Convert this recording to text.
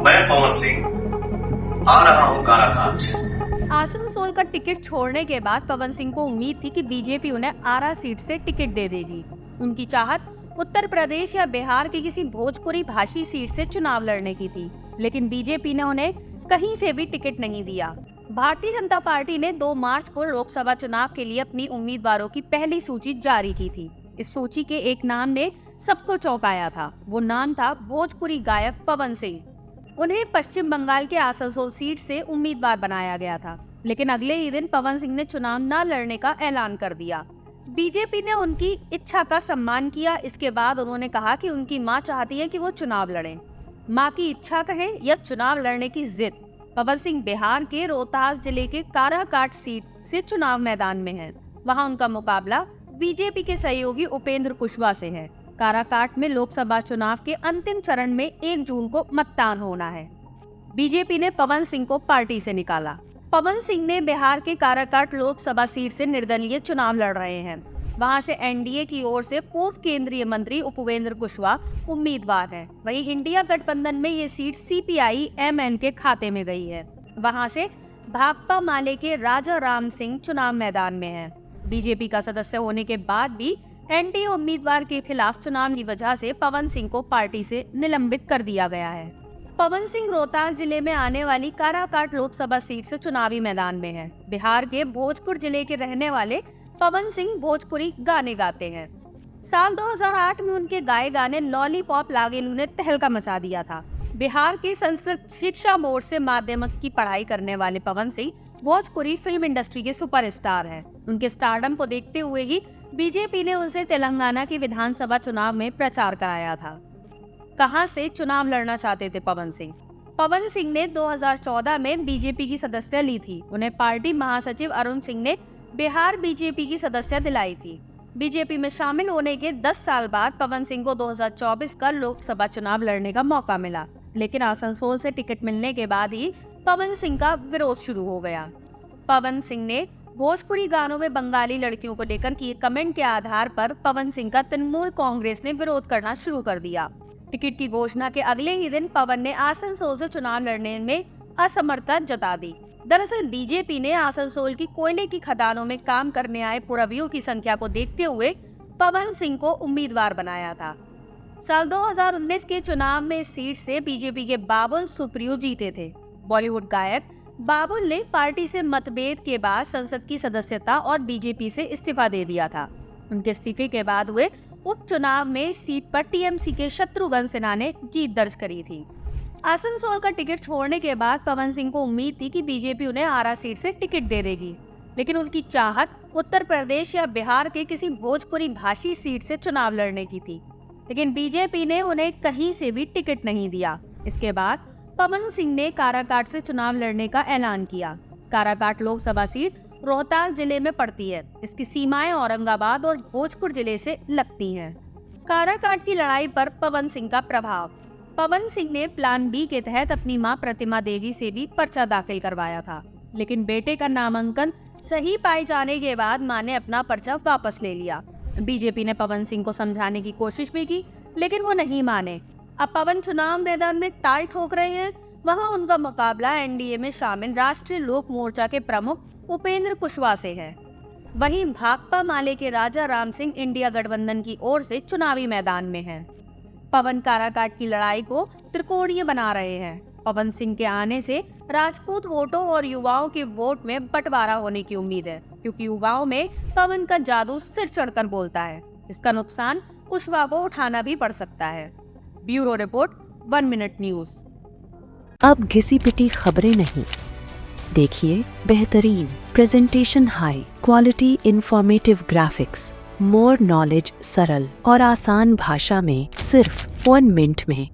मैं पवन सिंह आ रहा हूँ काराकाट। आसनसोल का टिकट छोड़ने के बाद पवन सिंह को उम्मीद थी कि बीजेपी उन्हें आरा सीट से टिकट दे देगी। उनकी चाहत उत्तर प्रदेश या बिहार की किसी भोजपुरी भाषी सीट से चुनाव लड़ने की थी, लेकिन बीजेपी ने उन्हें कहीं से भी टिकट नहीं दिया। भारतीय जनता पार्टी ने 2 मार्च को लोकसभा चुनाव के लिए अपनी उम्मीदवारों की पहली सूची जारी की थी। इस सूची के एक नाम ने सबको चौंकाया था। वो नाम था भोजपुरी गायक पवन सिंह। उन्हें पश्चिम बंगाल के आसनसोल सीट से उम्मीदवार बनाया गया था, लेकिन अगले ही दिन पवन सिंह ने चुनाव न लड़ने का ऐलान कर दिया। बीजेपी ने उनकी इच्छा का सम्मान किया। इसके बाद उन्होंने कहा कि उनकी मां चाहती है कि वो चुनाव लड़ें। मां की इच्छा कहें या चुनाव लड़ने की जिद। पवन सिंह बिहार के रोहतास जिले के काराकाट सीट से चुनाव मैदान में हैं। वहां उनका मुकाबला बीजेपी के सहयोगी उपेंद्र कुशवाहा से है। काराकाट में लोकसभा चुनाव के अंतिम चरण में 1 जून को मतदान होना है। बीजेपी ने पवन सिंह को पार्टी से निकाला। पवन सिंह ने बिहार के काराकाट लोकसभा सीट से निर्दलीय चुनाव लड़ रहे हैं। वहां से एनडीए की ओर से पूर्व केंद्रीय मंत्री उपेंद्र कुशवाहा उम्मीदवार हैं। वहीं इंडिया गठबंधन में ये सीट CPI-MN के खाते में गई है। वहां से भाकपा माले के राजा राम सिंह चुनाव मैदान में हैं। बीजेपी का सदस्य होने के बाद भी एनडीए उम्मीदवार के खिलाफ चुनाव की वजह से पवन सिंह को पार्टी से निलंबित कर दिया गया है। पवन सिंह रोहतास जिले में आने वाली काराकाट लोकसभा सीट से चुनावी मैदान में है। बिहार के भोजपुर जिले के रहने वाले पवन सिंह भोजपुरी गाने गाते हैं। साल 2008 में उनके गाए गाने लॉलीपॉप लागेलू ने तहलका मचा दिया था। बिहार के संस्कृत शिक्षा बोर्ड से माध्यमिक की पढ़ाई करने वाले पवन सिंह भोजपुरी फिल्म इंडस्ट्री के सुपरस्टार हैं। उनके स्टारडम को देखते हुए ही बीजेपी ने उनसे तेलंगाना के विधानसभा चुनाव में प्रचार कराया था। कहां से चुनाव लड़ना चाहते थे पवन सिंह? पवन सिंह ने 2014 में बीजेपी की सदस्यता ली थी। उन्हें पार्टी महासचिव अरुण सिंह ने बिहार बीजेपी की सदस्यता दिलाई थी। बीजेपी में शामिल होने के 10 साल बाद पवन सिंह को 2024 का लोकसभा चुनाव लड़ने का मौका मिला, लेकिन आसनसोल से टिकट मिलने के बाद ही पवन सिंह का विरोध शुरू हो गया। पवन सिंह ने भोजपुरी गानों में बंगाली लड़कियों को लेकर किए कमेंट के आधार पर पवन सिंह का तृणमूल कांग्रेस ने विरोध करना शुरू कर दिया। टिकट की घोषणा के अगले ही दिन पवन ने आसनसोल से चुनाव लड़ने में असमर्थता जता दी। दरअसल बीजेपी ने आसनसोल की कोयले की खदानों में काम करने आए पुरवियों की संख्या को देखते हुए पवन सिंह को उम्मीदवार बनाया था। साल 2019 के चुनाव में इस सीट से बीजेपी के बाबुल सुप्रियो जीते थे। बॉलीवुड गायक बाबुल ने पार्टी से मतभेद के बाद संसद की सदस्यता और बीजेपी से इस्तीफा दे दिया था। उनके इस्तीफे के बाद हुए उपचुनाव में सीट पर टीएमसी के शत्रुघ्न सिन्हा ने जीत दर्ज करी थी। आसनसोल का टिकट छोड़ने के बाद पवन सिंह को उम्मीद थी कि बीजेपी उन्हें आरा सीट से टिकट दे देगी, लेकिन उनकी चाहत उत्तर प्रदेश या बिहार के किसी भोजपुरी भाषी सीट से चुनाव लड़ने की थी, लेकिन बीजेपी ने उन्हें कहीं से भी टिकट नहीं दिया। इसके बाद पवन सिंह ने काराकाट से चुनाव लड़ने का ऐलान किया। काराकाट लोकसभा सीट रोहतास जिले में पड़ती है। इसकी सीमाएं औरंगाबाद और भोजपुर जिले से लगती हैं। काराकाट की लड़ाई पर पवन सिंह का प्रभाव। पवन सिंह ने प्लान बी के तहत अपनी मां प्रतिमा देवी से भी पर्चा दाखिल करवाया था, लेकिन बेटे का नामांकन सही पाए जाने के बाद मां ने अपना पर्चा वापस ले लिया। बीजेपी ने पवन सिंह को समझाने की कोशिश भी की, लेकिन वो नहीं माने। अब पवन चुनाव मैदान में ताल ठोक रहे हैं। वहां उनका मुकाबला एनडीए में शामिल राष्ट्रीय लोक मोर्चा के प्रमुख उपेंद्र कुशवाहा से है। वहीं भाकपा माले के राजा राम सिंह इंडिया गठबंधन की ओर से चुनावी मैदान में हैं। पवन काराकाट की लड़ाई को त्रिकोणीय बना रहे हैं। पवन सिंह के आने से राजपूत वोटों और युवाओं के वोट में बंटवारा होने की उम्मीद है, क्योंकि युवाओं में पवन का जादू सिर चढ़कर बोलता है। इसका नुकसान कुशवाहा को उठाना भी पड़ सकता है। Bureau report, 1 minute news. अब घिसी पिटी खबरें नहीं, देखिए बेहतरीन presentation, high quality informative graphics, more knowledge, सरल और आसान भाषा में सिर्फ 1 मिनट में।